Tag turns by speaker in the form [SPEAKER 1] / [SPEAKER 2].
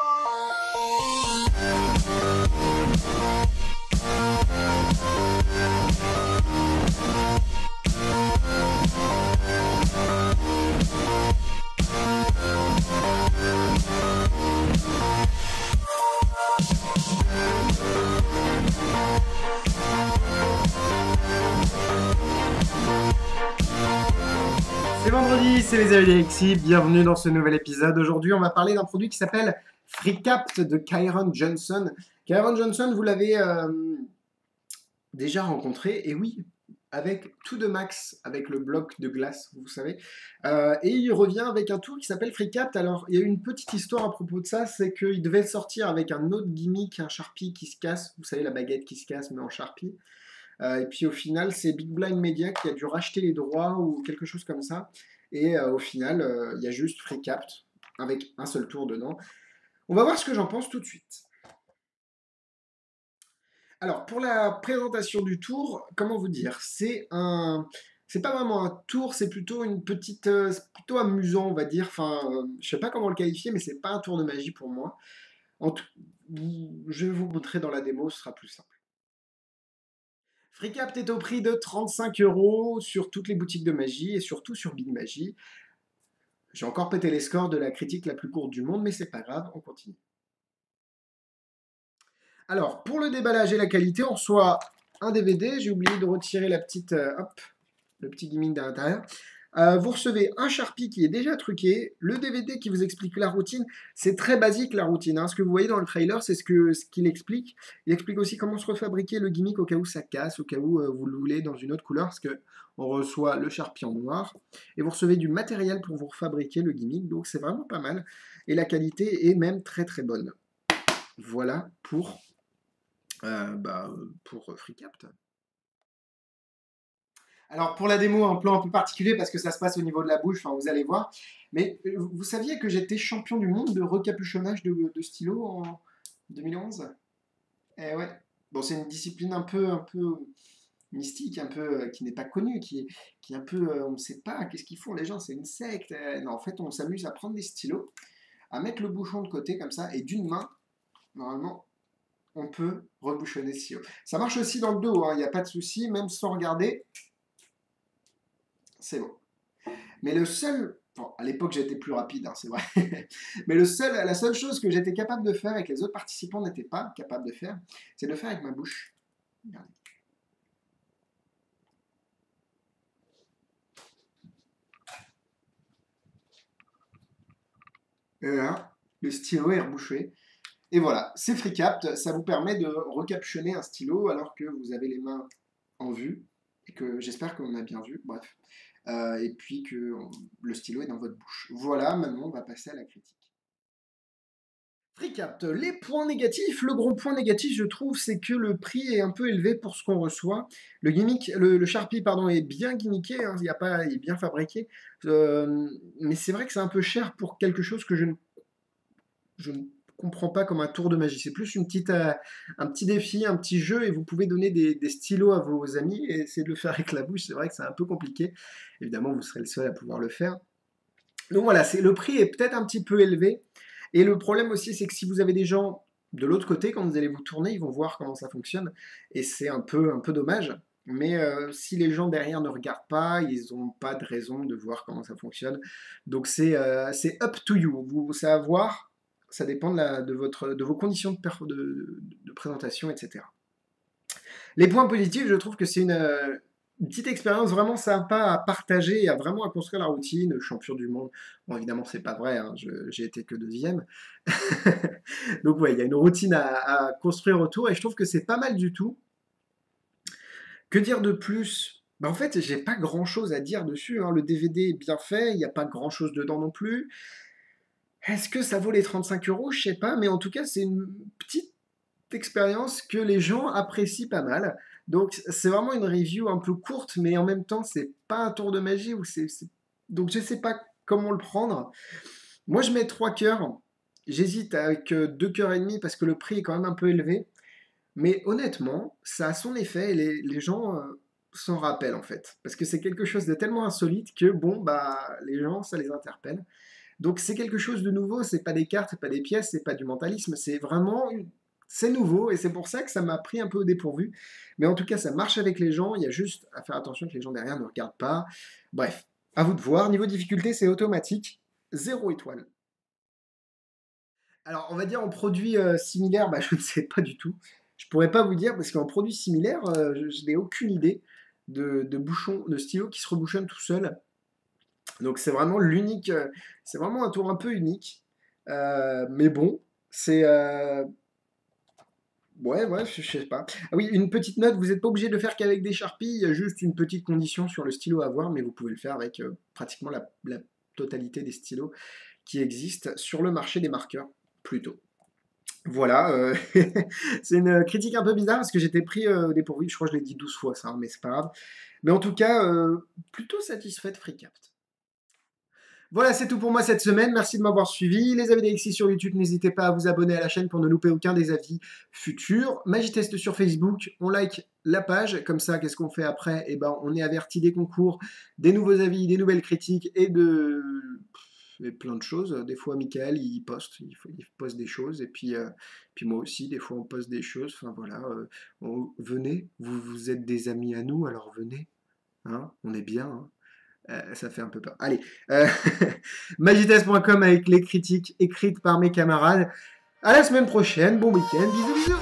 [SPEAKER 1] C'est vendredi, c'est les amis d'Alexis, bienvenue dans ce nouvel épisode. Aujourd'hui, on va parler d'un produit qui s'appelle FreeCapt de Kyron Johnson. Kyron Johnson, vous l'avez déjà rencontré, et oui, avec tout de Max, avec le bloc de glace, vous savez. Et il revient avec un tour qui s'appelle FreeCapt. Alors, il y a une petite histoire à propos de ça, c'est qu'il devait sortir avec un autre gimmick, un Sharpie qui se casse, vous savez, la baguette qui se casse, mais en Sharpie. Et puis au final, c'est Big Blind Media qui a dû racheter les droits ou quelque chose comme ça. Et au final, il y a juste FreeCapt avec un seul tour dedans. On va voir ce que j'en pense tout de suite. Alors, pour la présentation du tour, comment vous dire? C'est pas vraiment un tour, c'est plutôt une petite, c'est plutôt amusant, on va dire. Enfin, je sais pas comment le qualifier, mais c'est pas un tour de magie pour moi. En tout- je vais vous montrer dans la démo, ce sera plus simple. FreeCapt est au prix de 35 € sur toutes les boutiques de magie et surtout sur Big Magie. J'ai encore pété les scores de la critique la plus courte du monde, mais c'est pas grave, on continue. Alors, pour le déballage et la qualité, on reçoit un DVD. J'ai oublié de retirer la petite, hop, le petit gimmick de l'intérieur. Vous recevez un Sharpie qui est déjà truqué, le DVD qui vous explique la routine. C'est très basique la routine, hein. Ce que vous voyez dans le trailer, c'est ce qu'il explique. Il explique aussi comment se refabriquer le gimmick au cas où ça casse, au cas où vous le voulez dans une autre couleur, parce que on reçoit le Sharpie en noir. Et vous recevez du matériel pour vous refabriquer le gimmick, donc c'est vraiment pas mal. Et la qualité est même très très bonne. Voilà pour FreeCapt. Alors pour la démo, un plan un peu particulier parce que ça se passe au niveau de la bouche, enfin, vous allez voir. Mais vous saviez que j'étais champion du monde de recapuchonnage de stylo en 2011? Eh ouais. Bon, c'est une discipline un peu mystique, un peu qui n'est pas connue, qui est un peu, on ne sait pas, qu'est-ce qu'ils font les gens, c'est une secte. Non, en fait, on s'amuse à prendre des stylos, à mettre le bouchon de côté comme ça, et d'une main, normalement, on peut rebouchonner le stylo. Ça marche aussi dans le dos, il n'y a pas de souci, même sans regarder, c'est bon. Mais le seul, bon, à l'époque j'étais plus rapide, hein, c'est vrai, mais la seule chose que j'étais capable de faire et que les autres participants n'étaient pas capables de faire, c'est de le faire avec ma bouche. Regardez. Et là, le stylo est rebouché. Et voilà, c'est FreeCapt, ça vous permet de recapuchonner un stylo alors que vous avez les mains en vue, et que j'espère qu'on a bien vu, bref. Et puis que le stylo est dans votre bouche. Voilà, maintenant on va passer à la critique. FreeCapt, les points négatifs. Le gros point négatif, je trouve, c'est que le prix est un peu élevé pour ce qu'on reçoit. Le Sharpie, pardon, est bien gimmické, hein, il est bien fabriqué. Mais c'est vrai que c'est un peu cher pour quelque chose que je ne comprends pas comme un tour de magie. C'est plus un petit défi, un petit jeu, et vous pouvez donner des stylos à vos amis et essayer de le faire avec la bouche. C'est vrai que c'est un peu compliqué. Évidemment, vous serez le seul à pouvoir le faire. Donc voilà, le prix est peut-être un petit peu élevé. Et le problème aussi, c'est que si vous avez des gens de l'autre côté, quand vous allez vous tourner, ils vont voir comment ça fonctionne. Et c'est un peu dommage. Mais si les gens derrière ne regardent pas, ils n'ont pas de raison de voir comment ça fonctionne. Donc c'est up to you. C'est à voir. Ça dépend de vos conditions de présentation, etc. Les points positifs, je trouve que c'est une petite expérience vraiment sympa à partager et vraiment à construire la routine. Champion du monde, bon évidemment c'est pas vrai, hein, j'ai été que deuxième. Donc ouais, il y a une routine à construire autour et je trouve que c'est pas mal du tout. Que dire de plus? En fait, j'ai pas grand chose à dire dessus, hein. Le DVD est bien fait, il n'y a pas grand chose dedans non plus. Est-ce que ça vaut les 35 €? Je sais pas, mais en tout cas, c'est une petite expérience que les gens apprécient pas mal. Donc c'est vraiment une review un peu courte, mais en même temps, c'est pas un tour de magie. Donc je sais pas comment le prendre. Moi, je mets 3 cœurs. J'hésite avec 2 cœurs et demi parce que le prix est quand même un peu élevé. Mais honnêtement, ça a son effet et les gens s'en rappellent en fait. Parce que c'est quelque chose de tellement insolite que bon, bah, les gens, ça les interpelle. Donc c'est quelque chose de nouveau, c'est pas des cartes, c'est pas des pièces, c'est pas du mentalisme, c'est vraiment c'est nouveau et c'est pour ça que ça m'a pris un peu au dépourvu. Mais en tout cas, ça marche avec les gens, il y a juste à faire attention que les gens derrière ne regardent pas. Bref, à vous de voir. Niveau difficulté, c'est automatique, 0 étoile. Alors, on va dire en produit, similaire, bah, je ne sais pas du tout. Je pourrais pas vous dire parce qu'en produit similaire, je n'ai aucune idée de bouchon, de stylo qui se rebouchonne tout seul. Donc c'est vraiment l'unique, c'est vraiment un tour un peu unique. Mais bon, c'est, ouais, ouais, je sais pas. Ah oui, une petite note, vous n'êtes pas obligé de le faire qu'avec des Sharpies, il y a juste une petite condition sur le stylo à avoir, mais vous pouvez le faire avec, pratiquement la totalité des stylos qui existent sur le marché des marqueurs, plutôt. Voilà, c'est une critique un peu bizarre parce que j'étais pris, au dépourvu. Je crois que je l'ai dit 12 fois ça, hein, mais c'est pas grave. Mais en tout cas, plutôt satisfait de FreeCapt. Voilà, c'est tout pour moi cette semaine. Merci de m'avoir suivi. Les avis d'Alexis sur YouTube, n'hésitez pas à vous abonner à la chaîne pour ne louper aucun des avis futurs. Magitest sur Facebook, on like la page. Comme ça, qu'est-ce qu'on fait après? Eh ben, on est averti des concours, des nouveaux avis, des nouvelles critiques et plein de choses. Des fois, Michael, il poste des choses. Et puis moi aussi, des fois, on poste des choses. Enfin voilà, venez, vous êtes des amis à nous, alors venez. Hein, on est bien. Hein. Ça fait un peu peur. Allez, magitest.com avec les critiques écrites par mes camarades. À la semaine prochaine, bon week-end, bisous bisous.